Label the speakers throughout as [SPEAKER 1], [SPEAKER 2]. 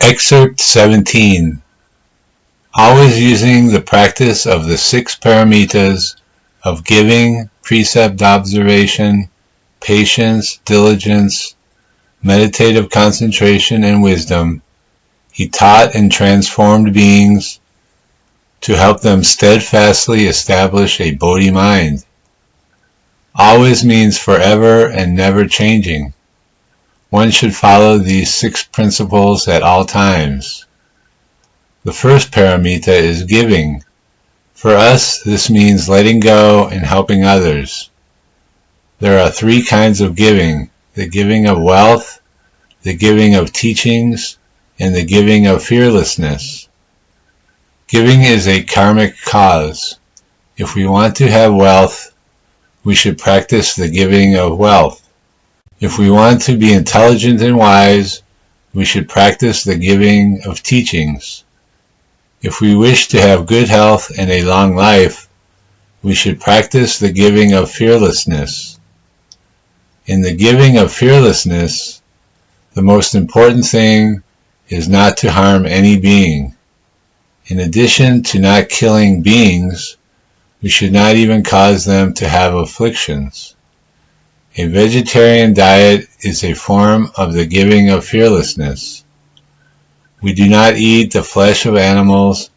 [SPEAKER 1] Excerpt 17. Always using the practice of the 6 paramitas of giving, precept observation, patience, diligence, meditative concentration, and wisdom, he taught and transformed beings to help them steadfastly establish a Bodhi mind. Always means forever and never changing. One should follow these 6 principles at all times. The first paramita is giving. For us, this means letting go and helping others. There are 3 kinds of giving: the giving of wealth, the giving of teachings, and the giving of fearlessness. Giving is a karmic cause. If we want to have wealth, we should practice the giving of wealth. If we want to be intelligent and wise, we should practice the giving of teachings. If we wish to have good health and a long life, we should practice the giving of fearlessness. In the giving of fearlessness, the most important thing is not to harm any being. In addition to not killing beings, we should not even cause them to have afflictions. A vegetarian diet is a form of the giving of fearlessness. We do not eat the flesh of animals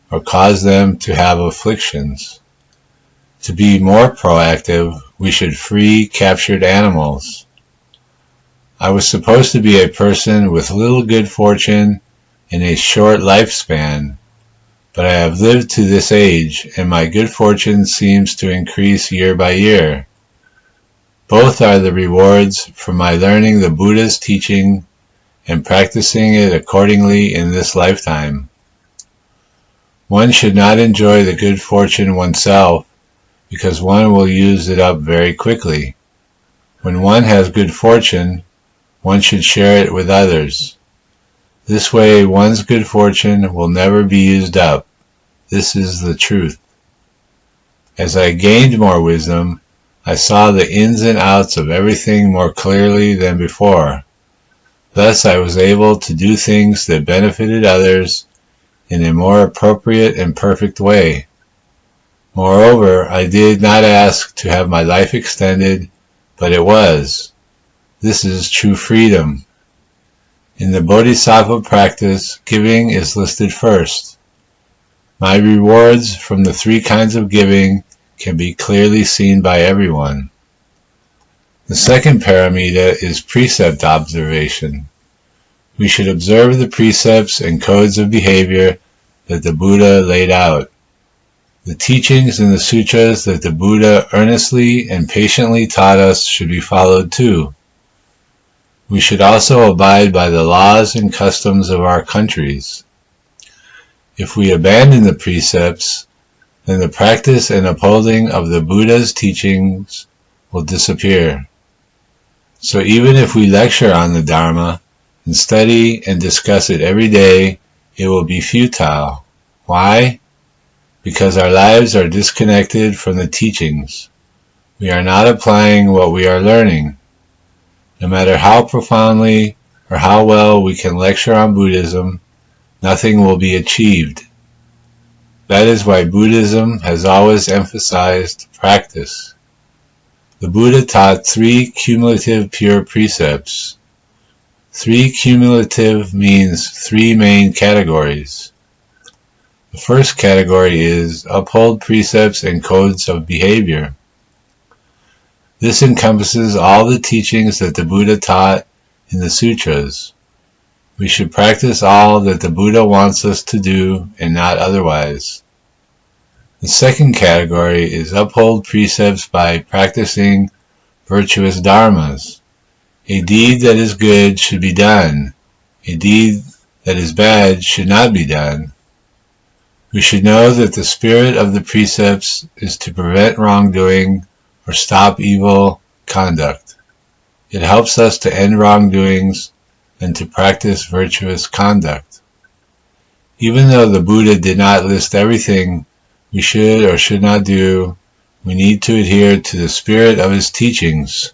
[SPEAKER 1] or cause them to have afflictions. To be more proactive, we should free captured animals. I was supposed to be a person with little good fortune and a short lifespan, but I have lived to this age, and my good fortune seems to increase year by year. Both are the rewards for my learning the Buddha's teaching and practicing it accordingly in this lifetime. One should not enjoy the good fortune oneself, because one will use it up very quickly. When one has good fortune, one should share it with others. This way one's good fortune will never be used up. This is the truth. As I gained more wisdom, I saw the ins and outs of everything more clearly than before. Thus I was able to do things that benefited others in a more appropriate and perfect way. Moreover, I did not ask to have my life extended, but it was. This is true freedom. In the Bodhisattva practice, giving is listed first. My rewards from the 3 kinds of giving can be clearly seen by everyone. The second paramita is precept observation. We should observe the precepts and codes of behavior that the Buddha laid out. The teachings in the sutras that the Buddha earnestly and patiently taught us should be followed too. We should also abide by the laws and customs of our countries. If we abandon the precepts, then the practice and upholding of the Buddha's teachings will disappear. So even if we lecture on the Dharma and study and discuss it every day, it will be futile. Why? Because our lives are disconnected from the teachings. We are not applying what we are learning. No matter how profoundly or how well we can lecture on Buddhism, nothing will be achieved. That is why Buddhism has always emphasized practice. The Buddha taught 3 cumulative pure precepts. 3 cumulative means 3 main categories. The first category is uphold precepts and codes of behavior. This encompasses all the teachings that the Buddha taught in the sutras. We should practice all that the Buddha wants us to do and not otherwise. The second category is uphold precepts by practicing virtuous dharmas. A deed that is good should be done. A deed that is bad should not be done. We should know that the spirit of the precepts is to prevent wrongdoing or stop evil conduct. It helps us to end wrongdoings and to practice virtuous conduct. Even though the Buddha did not list everything we should or should not do, we need to adhere to the spirit of his teachings.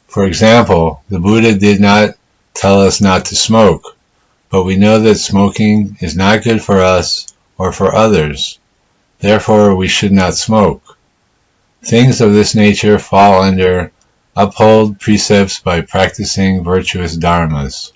[SPEAKER 1] For example, the Buddha did not tell us not to smoke, but we know that smoking is not good for us or for others. Therefore, we should not smoke. Things of this nature fall under uphold precepts by practicing virtuous dharmas.